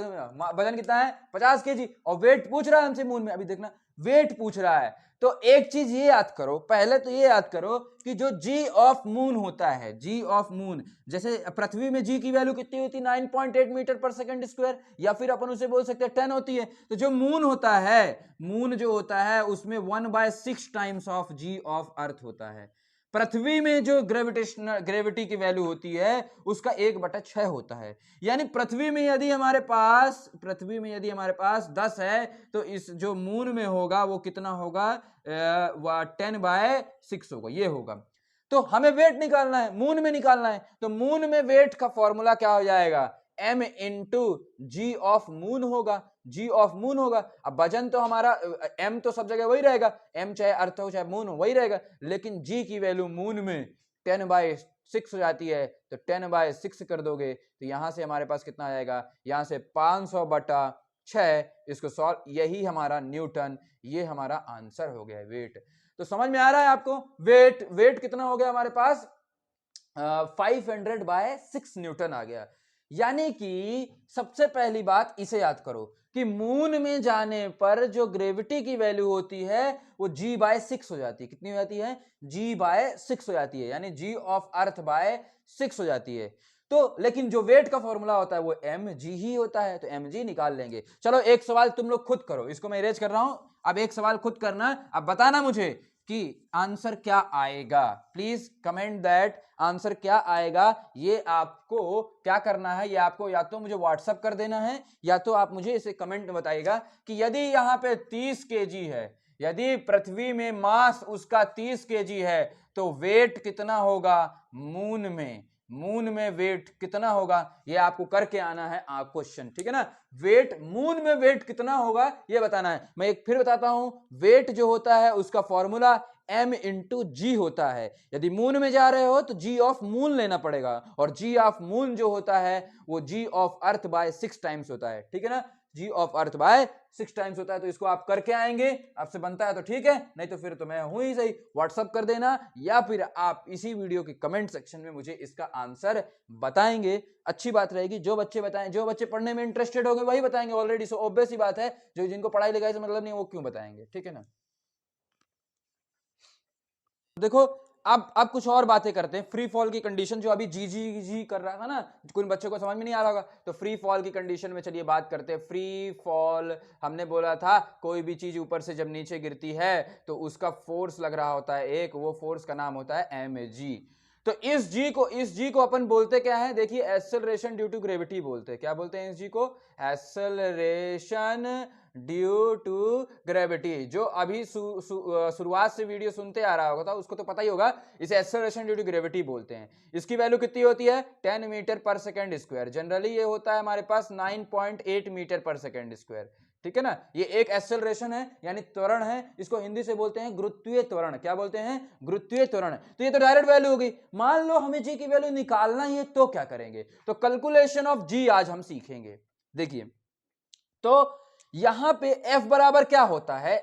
वजन कितना है 50 kg, और वेट पूछ रहा है हमसे मून में, अभी देखना वेट पूछ रहा है। तो एक चीज ये याद करो, पहले तो ये याद करो कि जो जी ऑफ मून होता है, जैसे पृथ्वी में जी की वैल्यू कितनी होती है 9.8 मीटर पर सेकंड स्क्वायर, या फिर अपन उसे बोल सकते हैं 10 होती है। तो जो मून जो होता है उसमें 1/6 times of G of earth होता है। पृथ्वी में जो ग्रेविटी की वैल्यू होती है उसका 1/6 होता है। यानी पृथ्वी में यदि हमारे पास 10 है, तो इस जो मून में होगा वो कितना होगा, 10/6 होगा, ये होगा। तो हमें वेट निकालना है, मून में निकालना है, तो मून में वेट का फॉर्मूला क्या हो जाएगा, m into G of moon होगा, अब वजन तो हमारा m तो सब जगह वही रहेगा, m चाहे अर्थ हो चाहे मून हो वही रहेगा, लेकिन g की वैल्यू मून में 10/6 हो जाती है, तो 10/6 कर दोगे तो यहां से हमारे पास कितना आ जाएगा, यहां से 500/6, इसको सॉल्व, यही हमारा न्यूटन, ये हमारा आंसर हो गया है वेट। तो समझ में आ रहा है आपको, वेट कितना हो गया हमारे पास, 500/6 न्यूटन आ गया। यानी कि सबसे पहली बात इसे याद करो कि मून में जाने पर जो ग्रेविटी की वैल्यू होती है वो g/6 हो जाती है, कितनी हो जाती है, g/6 हो जाती है, यानी g ऑफ अर्थ बाय 6 हो जाती है। तो लेकिन जो वेट का फॉर्मूला होता है वो mg ही होता है, तो mg निकाल लेंगे। चलो एक सवाल तुम लोग खुद करो, इसको मैं इरेज कर रहा हूं, अब एक सवाल खुद करना, अब बताना मुझे कि आंसर क्या आएगा, प्लीज कमेंट दैट आंसर क्या आएगा। ये आपको क्या करना है, ये आपको या तो मुझे व्हाट्सएप कर देना है, या तो आप मुझे इसे कमेंट में बताइएगा कि यदि यहाँ पे 30 kg है, यदि पृथ्वी में मास उसका 30 kg है, तो वेट कितना होगा मून में वेट कितना होगा, ये आपको करके आना है क्वेश्चन, ठीक है ना। मून में वेट कितना होगा ये बताना है। मैं एक फिर बताता हूं, वेट जो होता है उसका फॉर्मूला m इंटू जी होता है। यदि मून में जा रहे हो तो जी ऑफ मून लेना पड़ेगा, और जी ऑफ मून जो होता है वो जी ऑफ अर्थ बाय 6 टाइम्स होता है, ठीक है ना, जी ऑफ अर्थ बाय 6 टाइम्स होता है। तो इसको आप करके आएंगे, आपसे बनता है तो ठीक है, नहीं तो फिर तो मैं हूं ही सही, व्हाट्सअप कर देना, या फिर आप इसी वीडियो के कमेंट सेक्शन में मुझे इसका आंसर बताएंगे, अच्छी बात रहेगी। जो बच्चे पढ़ने में इंटरेस्टेड होंगे वही बताएंगे, ऑलरेडी सो ऑब्वियस ही बात है, जो जिनको पढ़ाई लिखाई से मतलब नहीं वो क्यों बताएंगे, ठीक है ना। देखो अब कुछ और बातें करते हैं। फ्री फॉल की कंडीशन जो अभी जी कर रहा था ना, कुछ बच्चों को समझ में नहीं आ रहा होगा, तो फ्री फॉल की कंडीशन में चलिए बात करते हैं। फ्री फॉल हमने बोला था कोई भी चीज ऊपर से जब नीचे गिरती है तो उसका फोर्स लग रहा होता है एक, वो फोर्स का नाम होता है mg। तो इस जी को अपन बोलते क्या है, देखिए एक्सेलरेशन ड्यू टू ग्रेविटी बोलते हैं। क्या बोलते हैं इस जी को? Acceleration due to gravity. जो अभी शुरुआत से वीडियो सुनते आ रहा होगा था उसको तो पता ही होगा, इसे एक्सेलरेशन ड्यू टू ग्रेविटी बोलते हैं। इसकी वैल्यू कितनी होती है? 10 मीटर पर सेकेंड स्क्वायर। जनरली ये होता है हमारे पास 9.8 मीटर पर सेकेंड स्क्वायर, ठीक है ना। ये एक एक्सेलरेशन है यानी त्वरण है, इसको हिंदी से बोलते हैं गुरुत्वीय त्वरण। क्या बोलते हैं? गुरुत्वीय त्वरण। तो ये तो डायरेक्ट वैल्यू हो गई। मान लो हमें जी की वैल्यू निकालना ही है तो क्या करेंगे? तो कैलकुलेशन ऑफ जी आज हम सीखेंगे। देखिए तो यहां पे F बराबर क्या होता है,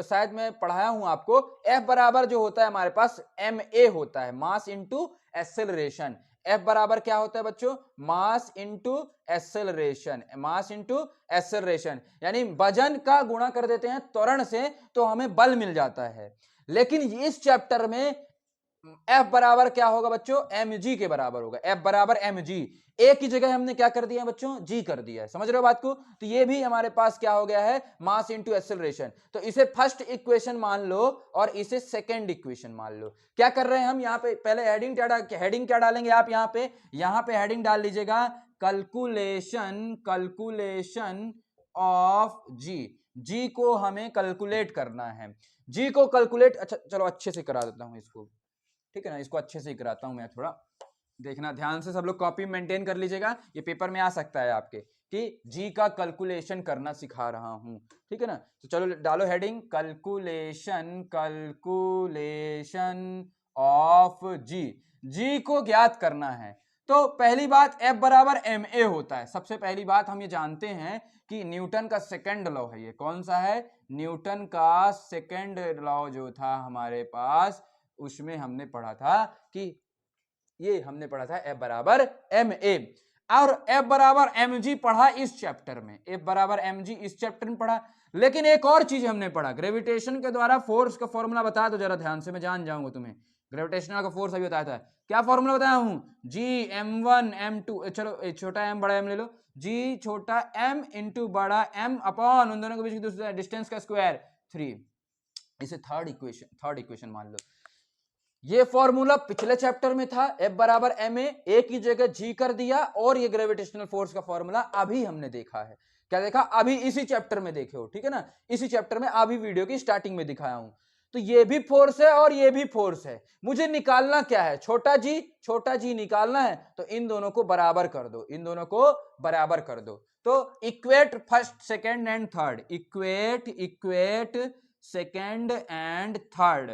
शायद मैं पढ़ाया हूं आपको। F बराबर जो होता है हमारे पास ma होता है, मास इंटू एक्सेलरेशन। F बराबर क्या होता है बच्चों? Mass into acceleration. Mass into acceleration यानी वजन का गुणा कर देते हैं त्वरण से तो हमें बल मिल जाता है। लेकिन इस चैप्टर में F बराबर क्या होगा बच्चों? mg के बराबर होगा। F बराबर mg, ए की जगह हमने क्या कर दिया बच्चों? जी कर दिया है। समझ रहे हो बात को? तो ये भी हमारे पास क्या हो गया है? Mass into acceleration. तो इसे फर्स्ट इक्वेशन मान लो और इसे सेकंड इक्वेशन मान लो। क्या कर रहे हैं हम यहाँ पे? पहले हेडिंग क्या डालेंगे आप यहाँ पे हेडिंग डाल लीजिएगा कैलकुलेशन ऑफ जी को हमें कैलकुलेट करना है। जी को कैलकुलेट, अच्छा चलो अच्छे से करा देता हूं इसको, ठीक है ना। इसको अच्छे से कराता हूं मैं, थोड़ा देखना ध्यान से, सब लोग कॉपी मेंटेन कर लीजिएगा। ये पेपर में आ सकता है आपके कि जी का कैलकुलेशन करना सिखा रहा हूं, ठीक है ना। तो चलो डालो हेडिंग कैलकुलेशन ऑफ जी को ज्ञात करना है। तो पहली बात F बराबर ma होता है। सबसे पहली बात हम ये जानते हैं कि न्यूटन का सेकंड लॉ है। ये कौन सा है? न्यूटन का सेकंड लॉ जो था हमारे पास, उसमें हमने पढ़ा था कि ये हमने पढ़ा था F बराबर ma, और F बराबर mg पढ़ा इस चैप्टर में। F बराबर mg इस चैप्टर में पढ़ा। लेकिन एक और चीज हमने पढ़ा, ग्रेविटेशन के द्वारा फोर्स का फॉर्मूला बताया तो जरा ध्यान से, मैं जान जाऊंगा तुम्हें। ग्रेविटेशनल का फोर्स अभी बताया था। क्या फॉर्मूला बताया हूं? G m1 m2, चलो छोटा m बड़ा m ले लो, G छोटा m इंटू बड़ा m अपॉन उन दोनों के बीच की डिस्टेंस का स्क्वायर 3। इसे थर्ड इक्वेशन मान लो। ये फॉर्मूला पिछले चैप्टर में था, F बराबर ma, a की जगह g कर दिया, और ये ग्रेविटेशनल फोर्स का फॉर्मूला अभी हमने देखा है। क्या देखा? अभी इसी चैप्टर में देखे हो, ठीक है ना। इसी चैप्टर में अभी वीडियो की स्टार्टिंग में दिखाया हूं। तो ये भी फोर्स है और ये भी फोर्स है। मुझे निकालना क्या है? छोटा जी निकालना है। तो इन दोनों को बराबर कर दो, इन दोनों को बराबर कर दो। तो equate first second and third, equate second and third,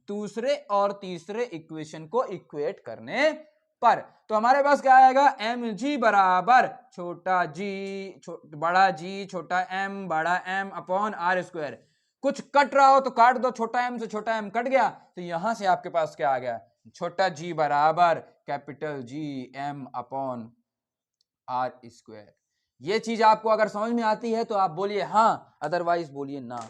दूसरे और तीसरे इक्वेशन को इक्वेट करने पर तो हमारे पास क्या आएगा? mg बराबर छोटा जी बड़ा जी छोटा m बड़ा m अपॉन आर स्क्वायर। कुछ कट रहा हो तो काट दो, छोटा m से छोटा m कट गया, तो यहां से आपके पास क्या आ गया? छोटा g बराबर capital G m upon R square. ये चीज आपको अगर समझ में आती है तो आप बोलिए हाँ, अदरवाइज बोलिए ना।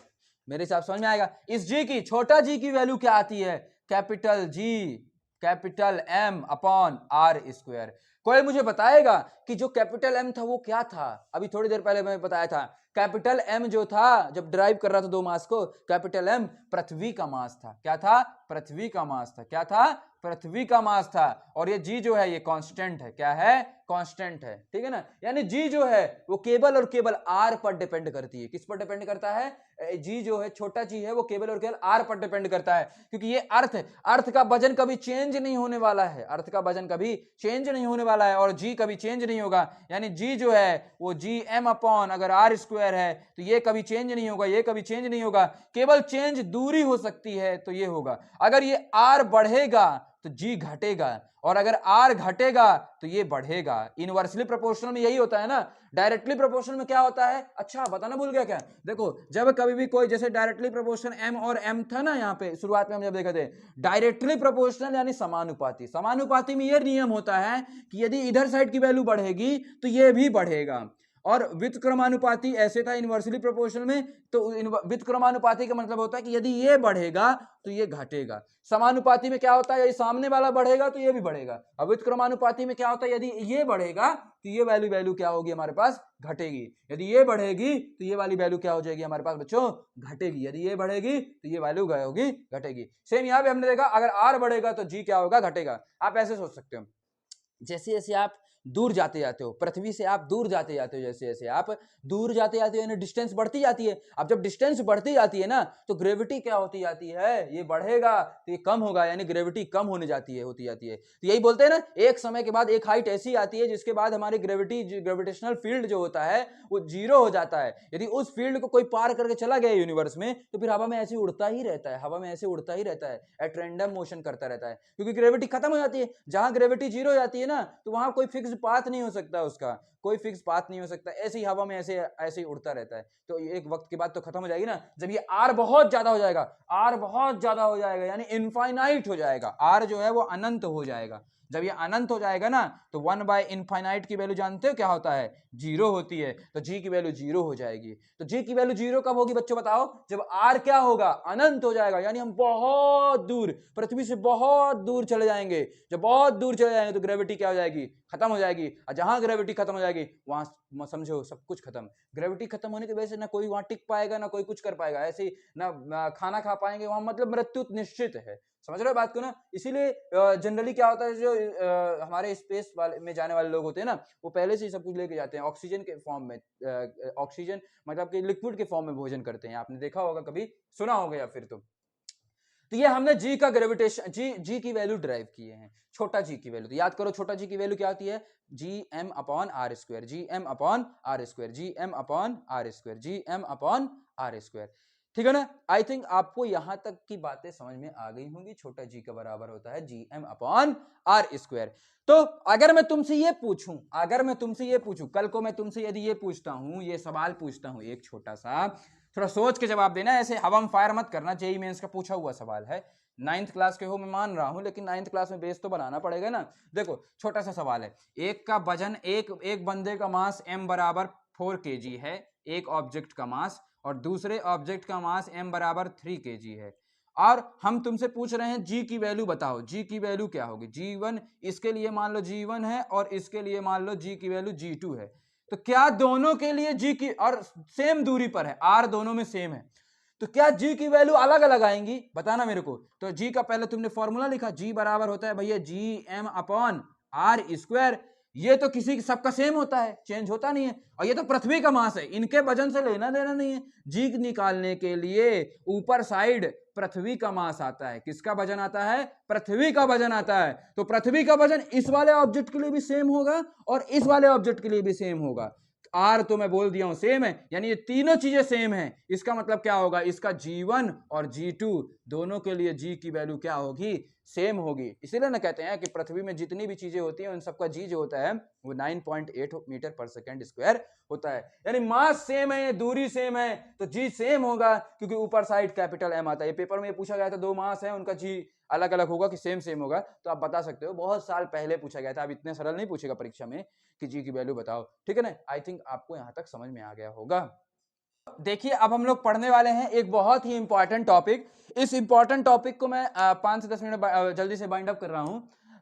मेरे हिसाब समझ में आएगा। इस जी की, छोटा जी की वैल्यू क्या आती है? Capital G capital M upon R square. कोई मुझे बताएगा कि जो कैपिटल एम था वो क्या था? अभी थोड़ी देर पहले मैं बताया था, कैपिटल एम जो था, जब ड्राइव कर रहा था दो मास को, कैपिटल एम पृथ्वी का मास था। क्या था? पृथ्वी का मास था। क्या था? पृथ्वी का मास था। और ये जी जो है ये कांस्टेंट है। क्या है? कांस्टेंट है, ठीक है ना। यानी जी जो है वो केवल और केवल आर पर डिपेंड करती है। किस पर डिपेंड करता है? जी जो है, छोटा जी है, वो केवल और केवल आर पर डिपेंड करता है, क्योंकि ये अर्थ का वजन कभी चेंज नहीं होने वाला है। अर्थ का वजन कभी चेंज नहीं होने वाला है और जी कभी चेंज नहीं होगा। यानी जी जो है वो जी एम अपॉन अगर आर स्क्वायर है तो ये कभी चेंज नहीं होगा, ये कभी चेंज नहीं होगा। केवल चेंज दूरी हो सकती है तो ये होगा। अगर ये आर बढ़ेगा तो जी घटेगा, और अगर आर घटेगा तो ये बढ़ेगा। इनवर्सली प्रोपोर्शनल में यही होता है ना। डायरेक्टली प्रोपोर्शनल में क्या होता है? अच्छा बताना भूल गया क्या? देखो, जब कभी भी कोई, जैसे डायरेक्टली प्रोपोर्शनल एम और एम था ना, यहाँ पे शुरुआत में हम जब देखे थे, डायरेक्टली प्रोपोर्शनल यानी समानुपाती। समानुपाती में ये नियम होता है कि यदि इधर साइड की वैल्यू बढ़ेगी तो ये भी बढ़ेगा। और व्युत्क्रमानुपाती ऐसे था इनवर्सली प्रोपोर्शनल में, तो व्युत्क्रमानुपाती का मतलब होता है कि यदि ये बढ़ेगा तो ये घटेगा। समानुपाती में क्या होता है, यदि सामने वाला बढ़ेगा तो ये भी बढ़ेगा। अब व्युत्क्रमानुपाती में क्या होता है, यदि ये बढ़ेगा तो ये वैल्यू क्या होगी हमारे पास, घटेगी। यदि ये बढ़ेगी तो ये वाली वैल्यू क्या हो जाएगी हमारे पास बच्चों, घटेगी। यदि ये बढ़ेगी तो ये वैल्यू क्या होगी, घटेगी। सेम यहाँ पे हमने देखा अगर आर बढ़ेगा तो जी क्या होगा, घटेगा। आप ऐसे सोच सकते हो, जैसे जैसे आप दूर जाते जाते हो पृथ्वी से, आप दूर जाते जाते हो, जैसे जैसे आप दूर जाते जाते हो यानी डिस्टेंस बढ़ती जाती है। अब जब डिस्टेंस बढ़ती जाती है ना तो ग्रेविटी क्या होती जाती है, ये बढ़ेगा तो ये कम होगा, यानी ग्रेविटी कम होने जाती है, होती जाती है। तो यही बोलते हैं ना, एक समय के बाद एक हाइट ऐसी आती है जिसके बाद हमारी ग्रेविटेशनल फील्ड जो होता है वो जीरो हो जाता है। यदि उस फील्ड को कोई पार करके चला गया यूनिवर्स में तो फिर हवा में ऐसे उड़ता ही रहता है, हवा में ऐसे उड़ता ही रहता है, एट रैंडम मोशन करता रहता है, क्योंकि ग्रेविटी खत्म हो जाती है। जहां ग्रेविटी जीरो हो जाती है ना तो वहां कोई फिक्स पाथ नहीं हो सकता, उसका कोई फिक्स पाथ नहीं हो सकता, ऐसे ही हवा में ऐसे ऐसे ही उड़ता रहता है। तो एक वक्त के बाद तो खत्म हो जाएगी ना, जब ये आर बहुत ज्यादा हो जाएगा, आर बहुत ज्यादा हो जाएगा यानी इनफाइनाइट हो जाएगा, आर जो है वो अनंत हो जाएगा। जब ये अनंत हो जाएगा ना तो 1/इनफाइनाइट की वैल्यू जानते हो क्या होता है, जीरो होती है। तो जी की वैल्यू जीरो हो जाएगी। तो जी की वैल्यू जीरो कब होगी बच्चों बताओ, जब आर क्या होगा, अनंत हो जाएगा, यानी हम बहुत दूर, पृथ्वी से बहुत दूर चले जाएंगे। जब बहुत दूर चले जाएंगे तो ग्रेविटी क्या हो जाएगी, खत्म हो जाएगी। और जहां ग्रेविटी खत्म हो जाएगी वहां समझो सब कुछ खत्म। ग्रेविटी खत्म होने की वजह से ना कोई वहां टिक पाएगा ना कोई कुछ कर पाएगा, ऐसे ही ना खाना खा पाएंगे वहां, मतलब मृत्यु निश्चित है। समझ रहे हो बात को ना। इसीलिए जनरली क्या होता है, जो हमारे स्पेस वाले में जाने वाले लोग होते हैं ना, वो पहले से ही सब कुछ लेके जाते हैं ऑक्सीजन के फॉर्म में, ऑक्सीजन मतलब कि लिक्विड के फॉर्म में भोजन करते हैं। आपने देखा होगा, कभी सुना होगा या फिर तो ये हमने जी का ग्रेविटेशन, जी की वैल्यू ड्राइव किए हैं, छोटा जी की वैल्यू। तो याद करो छोटा जी की वैल्यू क्या होती है, G M upon R square, G M upon R square, G M upon R square, G M upon R square. ठीक है ना। आई थिंक आपको यहां तक की बातें समझ में आ गई होंगी। छोटा जी का बराबर होता है G M upon R square. तो अगर मैं तुमसे ये पूछूं, कल को मैं तुमसे यदि ये पूछता हूं, ये सवाल पूछता हूं एक छोटा सा, थोड़ा सोच के जवाब देना, ऐसे हवा में फायर मत करना। जेईई मेंस का पूछा हुआ सवाल है, 9th क्लास के हो मैं मान रहा हूं, लेकिन 9th क्लास में बेस तो बनाना पड़ेगा ना। देखो छोटा सा सवाल है, एक का वजन, एक बंदे का मास m बराबर 4 kg है, एक ऑब्जेक्ट का मास, और दूसरे ऑब्जेक्ट का मास m बराबर 3 kg है, और हम तुमसे पूछ रहे हैं जी की वैल्यू बताओ। जी की वैल्यू क्या होगी, G1 इसके लिए मान लो G1 है और इसके लिए मान लो जी की वैल्यू G2 है। तो क्या दोनों के लिए जी की, और सेम दूरी पर है, आर दोनों में सेम है, तो क्या जी की वैल्यू अलग अलग आएंगी, बताना मेरे को। तो जी का पहले तुमने फॉर्मूला लिखा, जी बराबर होता है भैया G M upon R square. ये तो किसी सबका सेम होता है, चेंज होता नहीं है, और ये तो पृथ्वी का मास है, इनके वजन से लेना देना नहीं है। जी निकालने के लिए ऊपर साइड पृथ्वी का मास आता है, किसका वजन आता है, पृथ्वी का वजन आता है। तो पृथ्वी का वजन इस वाले ऑब्जेक्ट के लिए भी सेम होगा और इस वाले ऑब्जेक्ट के लिए भी सेम होगा। आर तो मैं बोल दिया हूं सेम है, यानी ये तीनों चीजें सेम है। इसका मतलब क्या होगा, इसका G1 और G2 दोनों के लिए जी की वैल्यू क्या होगी, सेम होगी। इसीलिए ना कहते हैं कि पृथ्वी में जितनी भी चीजें होती हैं उन सबका जी जो होता है वो 9.8 मीटर पर सेकेंड स्क्वायर होता है। यानी मास सेम है, दूरी सेम है, तो जी सेम होगा, क्योंकि ऊपर साइड कैपिटल एम आता है। पेपर में पूछा गया था दो मास है, उनका जी अलग अलग होगा कि सेम सेम होगा, तो आप बता सकते हो। बहुत साल पहले पूछा गया था, अब इतने सरल नहीं पूछेगा परीक्षा में कि जी की वैल्यू बताओ। ठीक है ना। आई थिंक आपको यहां तक समझ में आ गया होगा। देखिए अब हम लोग पढ़ने वाले हैं एक बहुत ही इंपॉर्टेंट टॉपिक। इस इंपॉर्टेंट टॉपिक को मैं 5 से 10 मिनट जल्दी से बाइंड अप कर रहा हूं।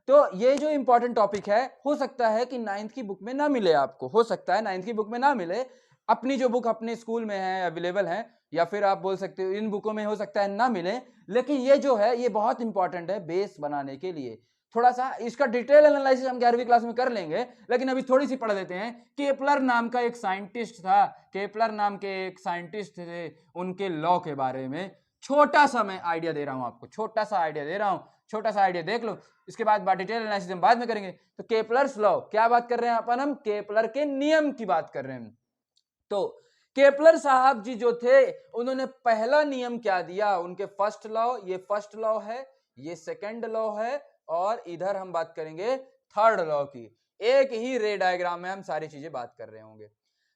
तो ये जो इंपॉर्टेंट टॉपिक है, हो सकता है कि 9th की बुक में ना मिले आपको, हो सकता है 9th की बुक में ना मिले। अपनी जो बुक अपने स्कूल में है, अवेलेबल है, या फिर आप बोल सकते हो इन बुकों में हो सकता है ना मिले, लेकिन ये जो है ये बहुत इंपॉर्टेंट है बेस बनाने के लिए। थोड़ा सा इसका डिटेल एनालिसिस हम 11वीं क्लास में कर लेंगे, लेकिन अभी थोड़ी सी पढ़ लेते हैं। केपलर नाम का एक साइंटिस्ट था, केपलर नाम के एक साइंटिस्ट थे, उनके लॉ के बारे में छोटा सा मैं आइडिया दे रहा हूं आपको, छोटा सा आइडिया दे रहा हूं, छोटा सा आइडिया देख लो। इसके बाद डिटेल एनालिसिस हम बाद में करेंगे। तो केपलर्स लॉ, क्या बात कर रहे हैं अपन, हम केपलर के नियम की बात कर रहे हैं। तो केपलर साहब जी जो थे, उन्होंने पहला नियम क्या दिया, उनके फर्स्ट लॉ, ये फर्स्ट लॉ है, ये सेकंड लॉ है, और इधर हम बात करेंगे थर्ड लॉ की। एक ही रे डायग्राम में हम सारी चीजें बात कर रहे होंगे।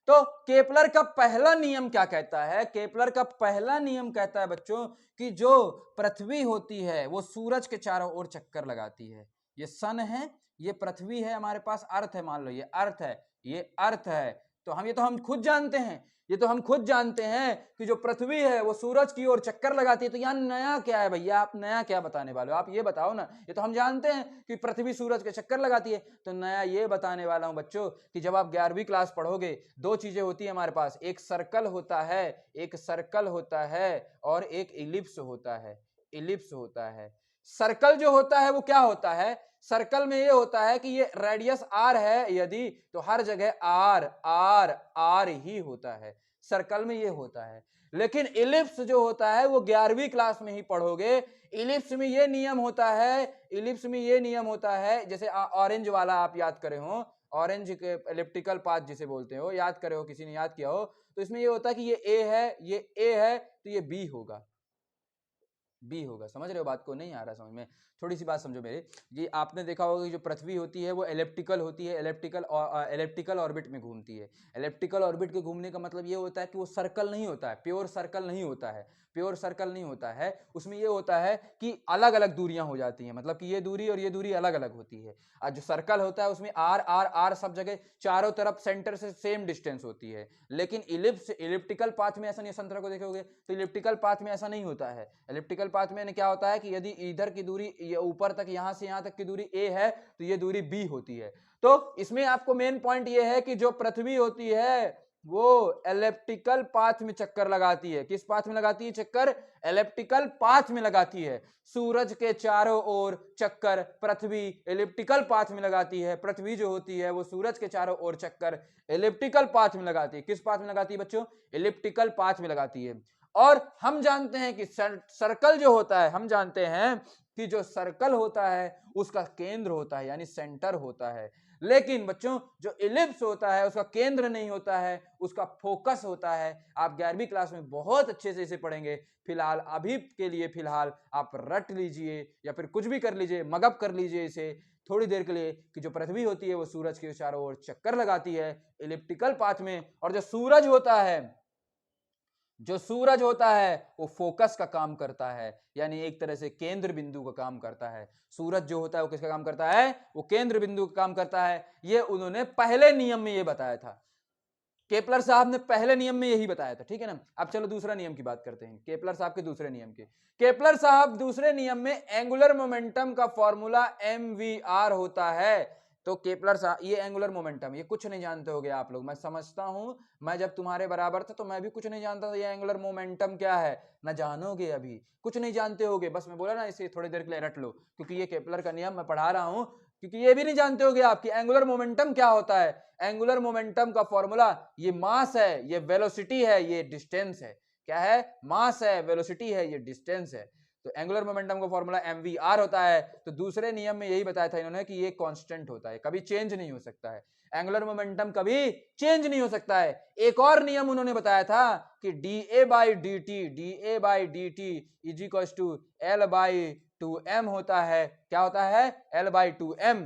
तो केपलर का पहला नियम क्या कहता है, केपलर का पहला नियम कहता है बच्चों कि जो पृथ्वी होती है वो सूरज के चारों ओर चक्कर लगाती है। ये सन है, ये पृथ्वी है, हमारे पास अर्थ है, मान लो ये अर्थ है, ये अर्थ है, तो हम खुद जानते हैं, ये तो हम खुद जानते हैं कि जो पृथ्वी है वो सूरज की ओर चक्कर लगाती है। तो यहाँ नया क्या है भैया, आप नया क्या बताने वाले हो, आप ये बताओ ना। ये तो हम जानते हैं कि पृथ्वी सूरज के चक्कर लगाती है, तो नया ये बताने वाला हूं बच्चों कि जब आप 11वीं क्लास पढ़ोगे, दो चीजें होती है हमारे पास, एक सर्कल होता है, एक सर्कल होता है और एक इलिप्स होता है। इलिप्स होता है। सर्कल जो होता है वो क्या होता है, सर्कल में ये होता है कि ये रेडियस आर है यदि, तो हर जगह आर आर आर ही होता है, सर्कल में ये होता है। लेकिन इलिप्स जो होता है वो 11वीं क्लास में ही पढ़ोगे। इलिप्स में ये नियम होता है, इलिप्स में ये नियम होता है, जैसे ऑरेंज वाला आप याद करे हो, ऑरेंज के एलिप्टिकल पाथ जिसे बोलते हो, याद करे हो, किसी ने याद किया हो, तो इसमें ये होता है कि ये ए है, ये ए है, तो ये बी होगा, बी होगा। समझ रहे हो बात को, नहीं आ रहा समझ में, थोड़ी सी बात समझो मेरी। ये आपने देखा होगा कि जो पृथ्वी होती है वो एलिप्टिकल होती है, एलिप्टिकल ऑर्बिट में घूमती है। एलिप्टिकल ऑर्बिट के घूमने का मतलब ये होता है कि वो सर्कल नहीं होता है, प्योर सर्कल नहीं होता है, प्योर सर्कल नहीं होता है। उसमें ये होता है कि अलग अलग दूरियां हो जाती हैं, मतलब कि ये दूरी और ये दूरी अलग अलग होती है। और जो सर्कल होता है उसमें आर आर आर सब जगह चारों तरफ सेंटर से सेम डिस्टेंस होती है। लेकिन इलिप्स, इलिप्टिकल पाथ में ऐसा नहीं, संतरा को देखोगे तो इलिप्टिकल पाथ में ऐसा नहीं होता है। इलिप्टिकल पाथ में क्या होता है कि यदि इधर की दूरी ये ऊपर तक, यहां से यहां तक की दूरी ए है, तो ये दूरी बी होती है। तो इसमें आपको मेन पॉइंट ये है कि जो पृथ्वी होती है वो एलिप्टिकल पाथ में चक्कर लगाती है। किस पाथ में लगाती है चक्कर, एलिप्टिकल पाथ में लगाती है। सूरज के चारों ओर चक्कर पृथ्वी एलिप्टिकल पाथ में लगाती है। पृथ्वी जो होती है वो सूरज के चारों ओर चक्कर एलिप्टिकल पाथ में लगाती है। किस पाथ में लगाती है बच्चों, एलिप्टिकल पाथ में लगाती है। और हम जानते हैं कि सर्कल जो होता है, हम जानते हैं कि जो सर्कल होता है उसका केंद्र होता है, यानी सेंटर होता है। लेकिन बच्चों जो इलिप्स होता है उसका केंद्र नहीं होता है, उसका फोकस होता है। आप 11वीं क्लास में बहुत अच्छे से इसे पढ़ेंगे। फिलहाल अभी के लिए फिलहाल आप रट लीजिए या फिर कुछ भी कर लीजिए, मगअप कर लीजिए इसे थोड़ी देर के लिए, कि जो पृथ्वी होती है वो सूरज के चारों ओर चक्कर लगाती है इलिप्टिकल पाथ में। और जो सूरज होता है, जो सूरज होता है वो फोकस का काम करता है, यानी एक तरह से केंद्र बिंदु का काम करता है। सूरज जो होता है वो किसका काम करता है, वो केंद्र बिंदु का काम करता है। ये उन्होंने पहले नियम में ये बताया था, केपलर साहब ने पहले नियम में यही बताया था, ठीक है ना। अब चलो दूसरा नियम की बात करते हैं, केपलर साहब के दूसरे नियम के। केपलर साहब दूसरे नियम में एंगुलर मोमेंटम का फॉर्मूला mvr होता है। तो केपलर साहब, ये एंगुलर मोमेंटम, ये कुछ नहीं जानते होगे आप लोग, मैं समझता हूं। मैं जब तुम्हारे बराबर था तो मैं भी कुछ नहीं जानता था ये एंगुलर मोमेंटम क्या है, ना जानोगे, अभी कुछ नहीं जानते होगे। बस मैं बोला ना इसे थोड़ी देर के लिए रट लो, क्योंकि ये केपलर का नियम मैं पढ़ा रहा हूं, क्योंकि ये भी नहीं जानते होगे आप कि एंगुलर मोमेंटम क्या होता है। एंगुलर मोमेंटम का फॉर्मूला, ये मास है, ये वेलोसिटी है, ये डिस्टेंस है। क्या है, मास है, वेलोसिटी है, ये डिस्टेंस है। तो एंगुलर मोमेंटम का फॉर्मूला mvr होता है। तो दूसरे नियम में यही बताया था इन्होंने कि ये कांस्टेंट होता है, कभी चेंज नहीं हो सकता है। एंगुलर मोमेंटम कभी चेंज नहीं हो सकता है। एक और नियम उन्होंने बताया था कि da/dt is equals to L/2m होता है। क्या होता है, L/2m।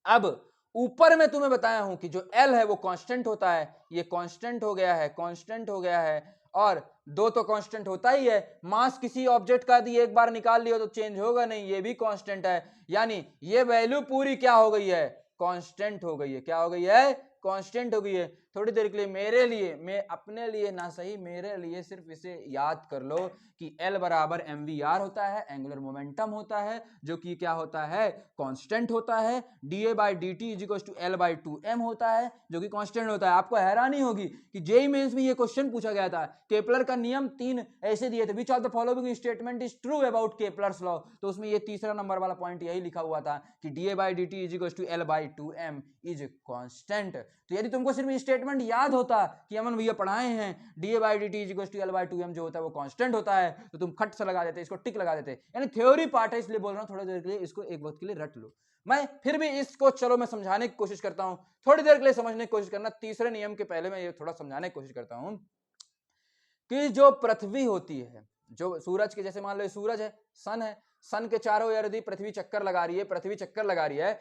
अब ऊपर में तुम्हें बताया हूं कि जो L है वो कांस्टेंट होता है, ये कांस्टेंट हो गया है, कांस्टेंट हो गया है। और दो तो कांस्टेंट होता ही है, मास किसी ऑब्जेक्ट का यदि एक बार निकाल लियो तो चेंज होगा नहीं, ये भी कांस्टेंट है। यानी ये वैल्यू पूरी क्या हो गई है, कांस्टेंट हो गई है। क्या हो गई है, कांस्टेंट हो गई है। थोड़ी देर के लिए मेरे लिए, मैं अपने लिए ना सही, मेरे लिए सिर्फ इसे याद कर लो कि L बराबर mvr होता है, एंगुलर मोमेंटम होता है, जो कि क्या होता है, कांस्टेंट होता है। da/dt is equal to L/2m होता है, जो कि कांस्टेंट होता है। आपको हैरानी होगी कि जेईई मेंस में ये क्वेश्चन पूछा गया था, केपलर का नियम 3 ऐसे दिए थे, which of the following statement is true about Kepler's law. तो उसमें ये तीसरा नंबर वाला पॉइंट यही लिखा हुआ था कि da/dt is equal to L/2m is constant. तो यदि तुमको सिर्फ स्टेटमेंट याद होता कि अमन भैया पढ़ाए हैं da/dt is equal to L/2m जो होता है वो कांस्टेंट होता है, तो तुम खट से लगा देते, इसको टिक लगा देते। यानी थ्योरी पार्ट है, इसलिए बोल रहा हूं थोड़ी देर के लिए इसको एक वक्त के लिए रट लो। मैं फिर भी इसको चलो मैं समझाने की कोशिश करता हूं, थोड़ी देर के लिए समझने की कोशिश करना। तीसरे नियम के पहले मैं ये थोड़ा समझाने की कोशिश करता हूं कि जो पृथ्वी होती है, जो सूरज के, जैसे मान लो सूरज है, सन है, सन के चारों ओर यदि पृथ्वी चक्कर लगा रही है, पृथ्वी चक्कर लगा रही है,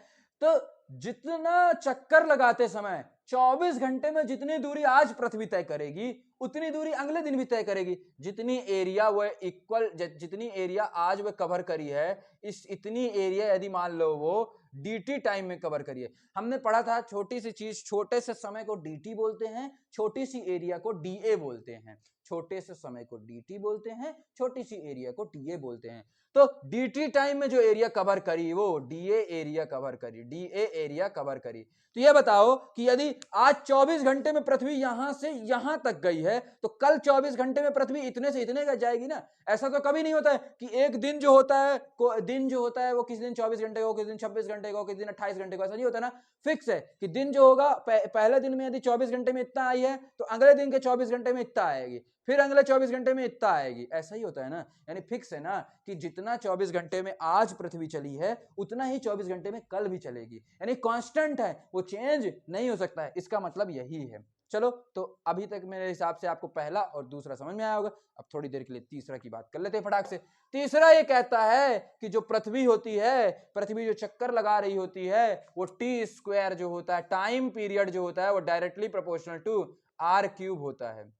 तो जितना चक्कर लगाते समय 24 घंटे में जितनी दूरी आज पृथ्वी तय करेगी उतनी दूरी अगले दिन भी तय करेगी। जितनी एरिया वह इक्वल, जितनी एरिया आज वह कवर करी है, इस इतनी एरिया यदि मान लो वो dt टाइम में कवर करिए। हमने पढ़ा था छोटी सी चीज, छोटे से समय को dt बोलते हैं, छोटी सी एरिया को da बोलते हैं। छोटे से समय को dt बोलते हैं, छोटी सी एरिया को da बोलते हैं। तो dt टाइम में जो एरिया कवर करी वो da एरिया कवर करी, da एरिया कवर करी। तो ये बताओ कि यदि आज 24 घंटे में पृथ्वी यहां से यहां तक गई है तो कल 24 घंटे में पृथ्वी इतने से इतने का जाएगी ना। ऐसा तो कभी नहीं होता है कि एक दिन जो होता है वो किसी दिन 24 घंटे का हो, किसी दिन 26 घंटे का हो, किसी दिन 28 घंटे का। ऐसा नहीं होता ना, फिक्स है कि दिन जो होगा पहले दिन में यदि 24 घंटे में इतना आई है तो अगले दिन के 24 घंटे में इतना आएगी, फिर अगले 24 घंटे में इतना आएगी। ऐसा ही होता है ना, यानी फिक्स है ना कि जितना 24 घंटे में आज पृथ्वी चली है उतना ही 24 घंटे में कल भी चलेगी, यानी कांस्टेंट है, वो चेंज नहीं हो सकता है। इसका मतलब यही है। चलो, तो अभी तक मेरे हिसाब से आपको पहला और दूसरा समझ में आया होगा। अब थोड़ी देर के लिए तीसरा की बात कर लेते हैं फटाक से। तीसरा ये कहता है कि जो पृथ्वी होती है, पृथ्वी जो चक्कर लगा रही होती है, वो टी स्क्वायर जो होता है, टाइम पीरियड जो होता है, वो directly proportional to R cube होता है।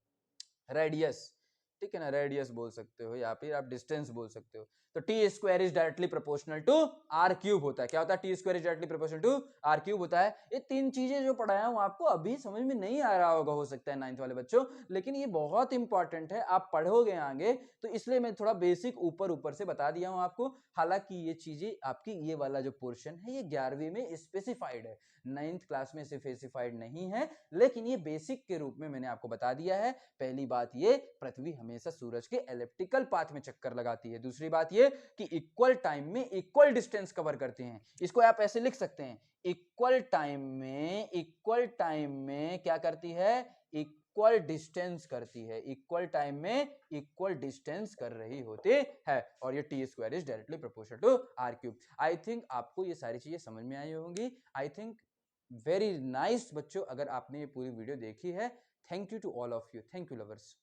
रेडियस, ठीक है ना, रेडियस बोल सकते हो या फिर आप डिस्टेंस बोल सकते हो। तो T square is directly proportional to R cube होता है। क्या होता है? T square is directly proportional to R cube होता है। ये तीन चीजें जो पढ़ाया हूं आपको अभी समझ में नहीं आ रहा होगा, हो सकता है 9th वाले बच्चों, लेकिन ये बहुत इंपॉर्टेंट है, आप पढ़ोगे आगे तो इसलिए मैं थोड़ा बेसिक ऊपर ऊपर से बता दिया हूं आपको। हालांकि ये चीजें आपकी, ये वाला जो पोर्शन है ये 11वीं में स्पेसिफाइड है, 9th क्लास में स्पेसिफाइड नहीं है, लेकिन ये बेसिक के रूप में मैंने आपको बता दिया है। पहली बात ये, पृथ्वी हमेशा सूरज के एलिप्टिकल पाथ में चक्कर लगाती है। दूसरी बात ये कि इक्वल टाइम में इक्वल डिस्टेंस कवर करते हैं। इसको आप ऐसे लिख सकते हैं, इक्वल टाइम में क्या करती है? इक्वल डिस्टेंस करती है। इक्वल टाइम में इक्वल डिस्टेंस कर रही होती है, और ये T square is directly proportional to R cube. I think आपको ये सारी चीजें समझ में आई होंगी। आई थिंक वेरी नाइस बच्चों, अगर आपने ये पूरी वीडियो देखी है। Thank you to all of you, thank you lovers.